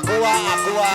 aqua.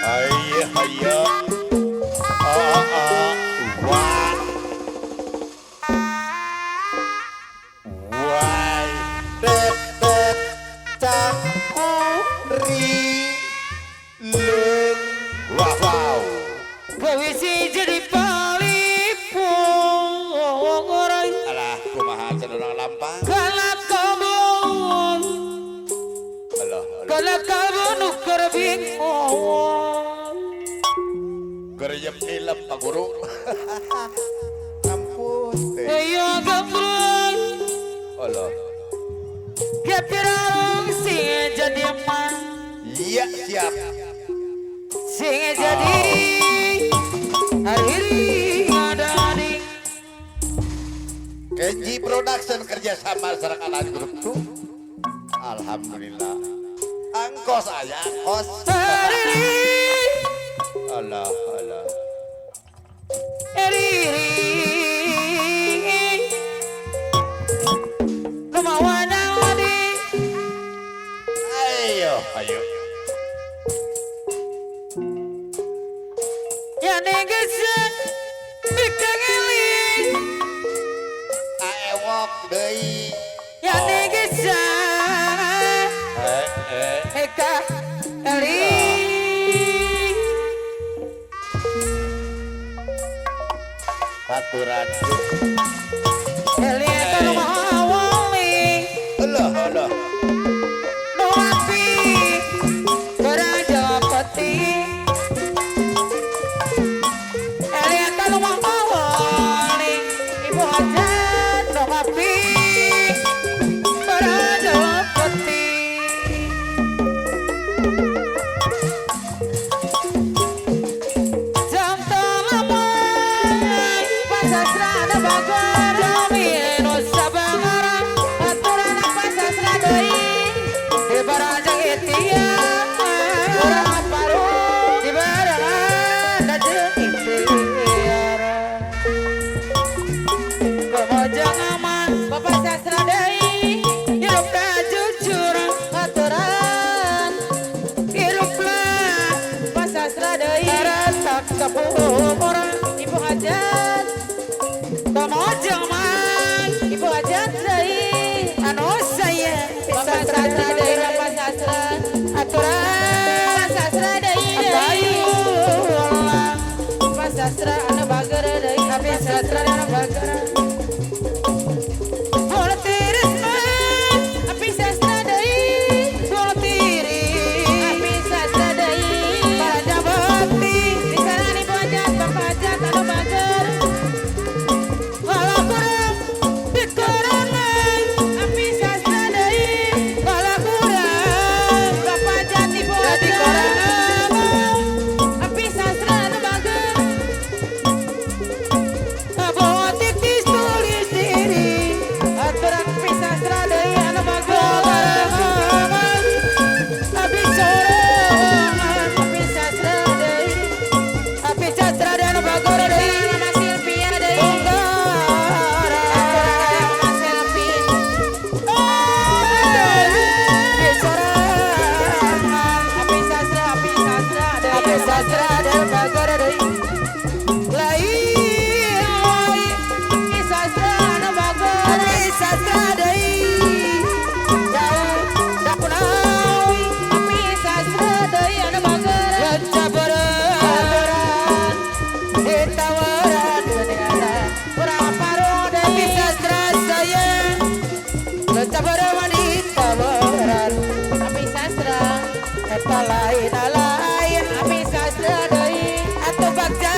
Hayya hayya. Wah. Wah. Det det cak ri lung. Wow wow. Kawisi jadi palipung orang. Alah kumaha cenderung lampang. Kalau kabun, Alah. kalau kabun ukur bingung. Gerjem film Pak Guru. Ampun teh. Ayo gambrong, Allah. kepirang sing jadi emang, Iya siap. sing jadi hari ada di. Kenji Production kerjasama Serakalan Grup tuh. Alhamdulillah. Angkos aja, angkos. Allah, Allah. Kemauan awadi, Ayo, ayo. ya negesan dikengeli, Aewok deui. ya negesan eka eli. Baturan. Eli eta nu mawali, Allah, Allah. nu api, geraja peti. Eli eta nu mawali, ibu hajat nu api, geraja peti. Jam talamai, pasasrana bagar, jamino sabangara, aturana pasasra deui, di barajang itia, urang paru, di barang jeung ikhtiara. Kemojang aman, bapak sastra deui, hirup da jujur, aturan, hiruplah pasasra deui, ratak kapumuran, ibu hajat, kemojang aman, ibu hajat deui, anu sayang, bapak sastra deui, bapak sastra, aturan, pasasra deui, ayu Allah, pasastra anu bager deui, abi sastra anu bager. Bola tiris mah, api sastra deui, bola tiris, api sastra deui, baraja bakti, disarang ibu hajat, bapak hajat anu bager. Walau kurang dikurangan, api sastra deui, walau kurang, bapak hajat ibu hajat, api sastra anu bager. Bawa titis tulis diri, aturan api sastra deui anu bager. Api sorangan, api sastra deui, api sastra deui anu bager deui. Nama Silvia deui, Bonggara, aturan nama Silvi. Api sorangan, api sastra deui, api sastra deui anu bager deui. Lain, api sastra deui atuh bagja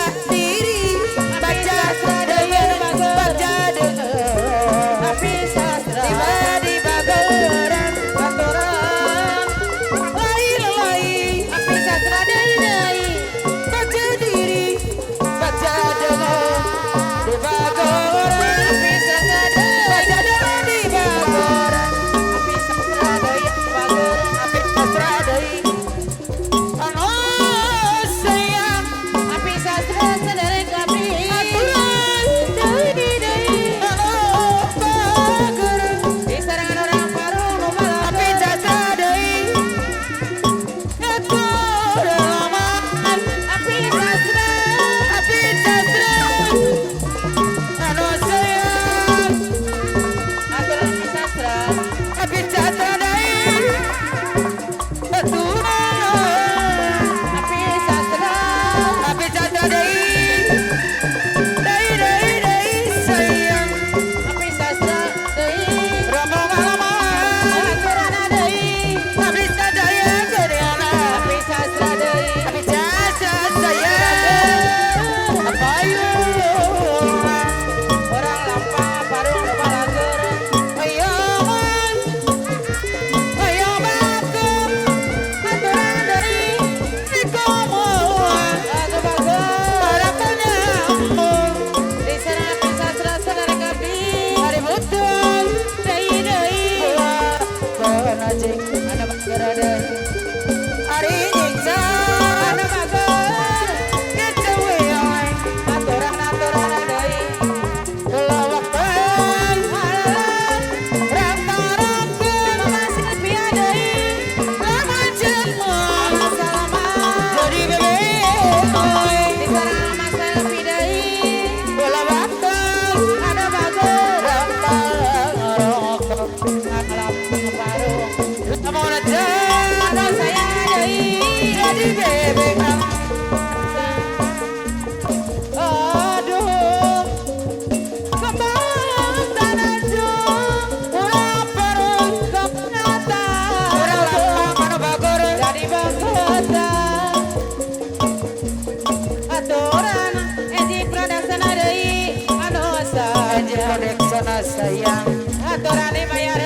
sayang aturane bayar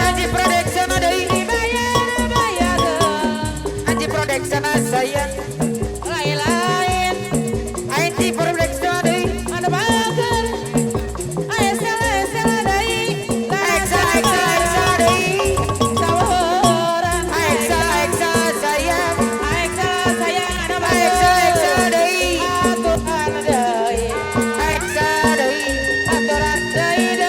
Anji Production deui dibayar Anji Production sayang lain-lain Anji Production deui anu bager aya salah deui eksa deui saworan eksa sayang anu bager eksa deui aturan deui eksa deui aturan deui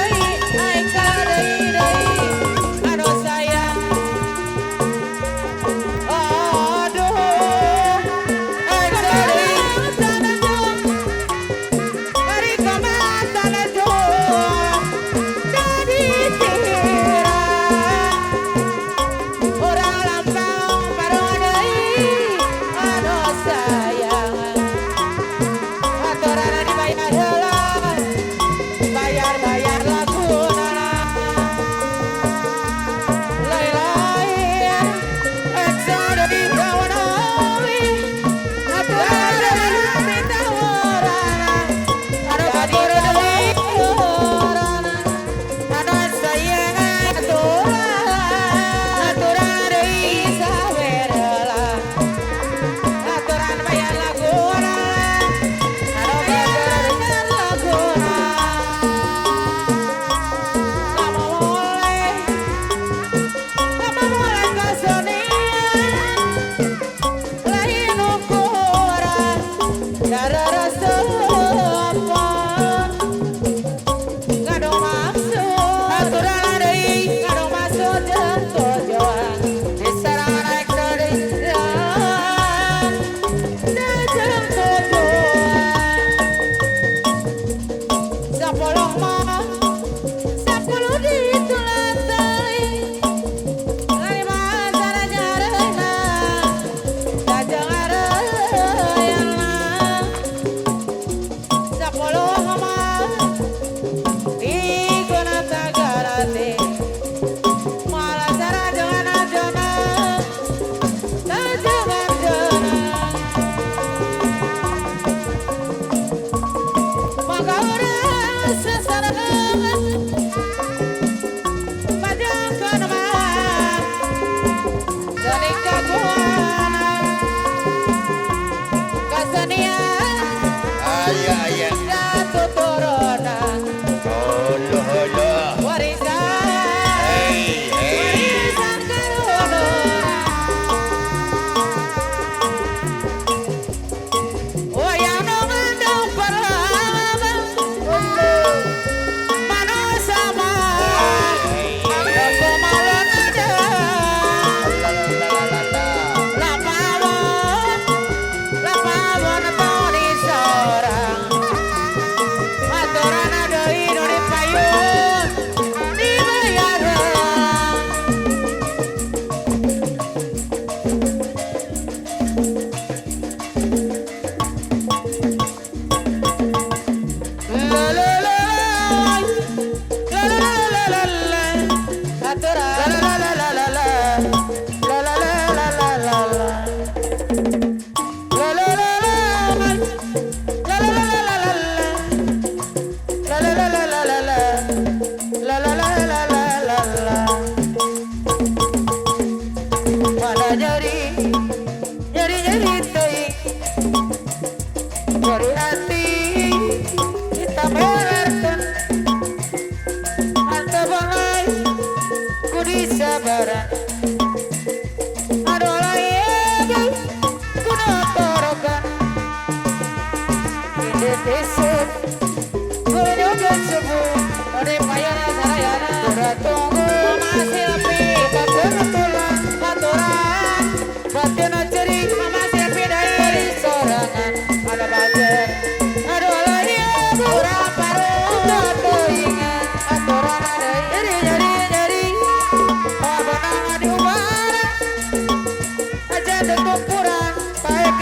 Aja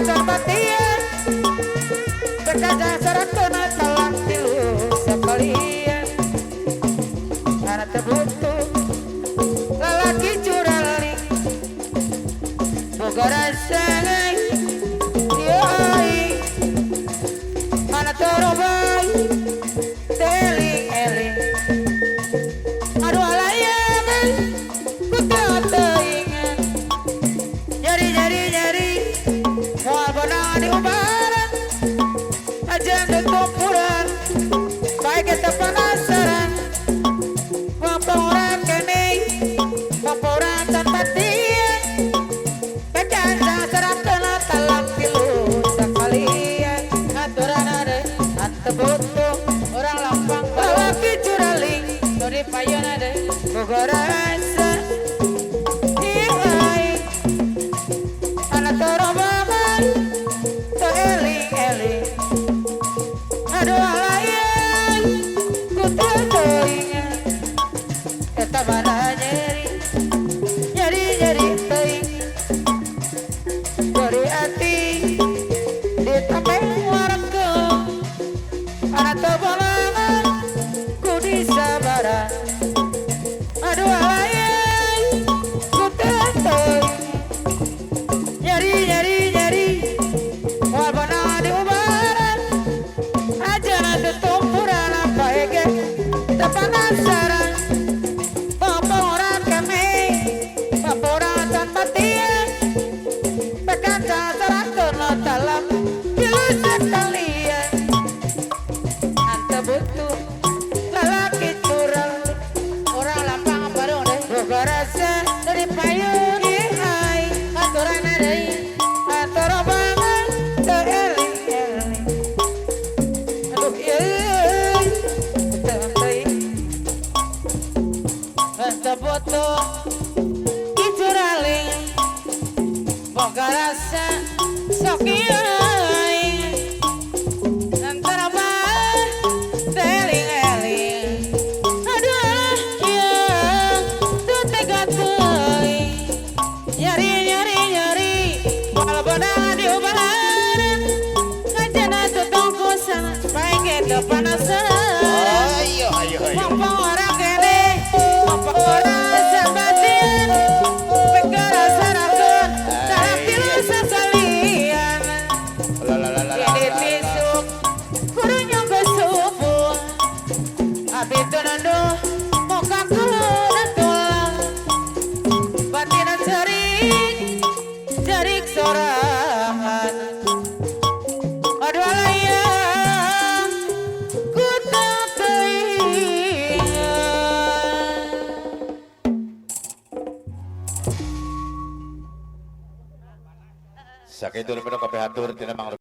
Batian Berkaca serat kena talang tilu sekalian karena terbutuh lelaki curaling boga rasa yoi anak terobay teling-eling aduh alayangan ku tak teringat nyari mual benang di ubaran aja ketumpuran baik kita penasaran mampu orang kene mampu orang tanpa dia kecanca serap kena talak tilu sekalian aturan ada ante butuh orang lampang lelaki curaling dari payun ada boga rasa ihai anak terobangan teeling-eling aduh alayan ku teringat eta mana nyeri teuing dari hati ditameng warga anak terobangan ku disabaran aduh alayan ku teringat nyeri wal benang di ubaran aja nanti tumpuran apa ege tak penasaran mampu orang kami mampu orang tanpa tiang berkaca serat kena talam pilu sekalian ante butuh lelaki curang orang lampang bareng deh boga rasa dari payung ihai aturan ada antara banget teeling-eling aduh yeay teeling ente butuh icuraling boga rasa sok iai antara banget teeling-eling aduh yang tuh tega teuing nyari wal benang di ubaran ngajana tutong kusang baik itu penasaran Ayo. mampu orang kene mampu orang sambatian begara sarakun salah tilu sekalian ini tisuk kurunya ke subuh abis itu nanduh muka kuda tulang batina cerik sorangan aduh alayang ku tak teringat Sakit dulu minum kopi hatur tina mang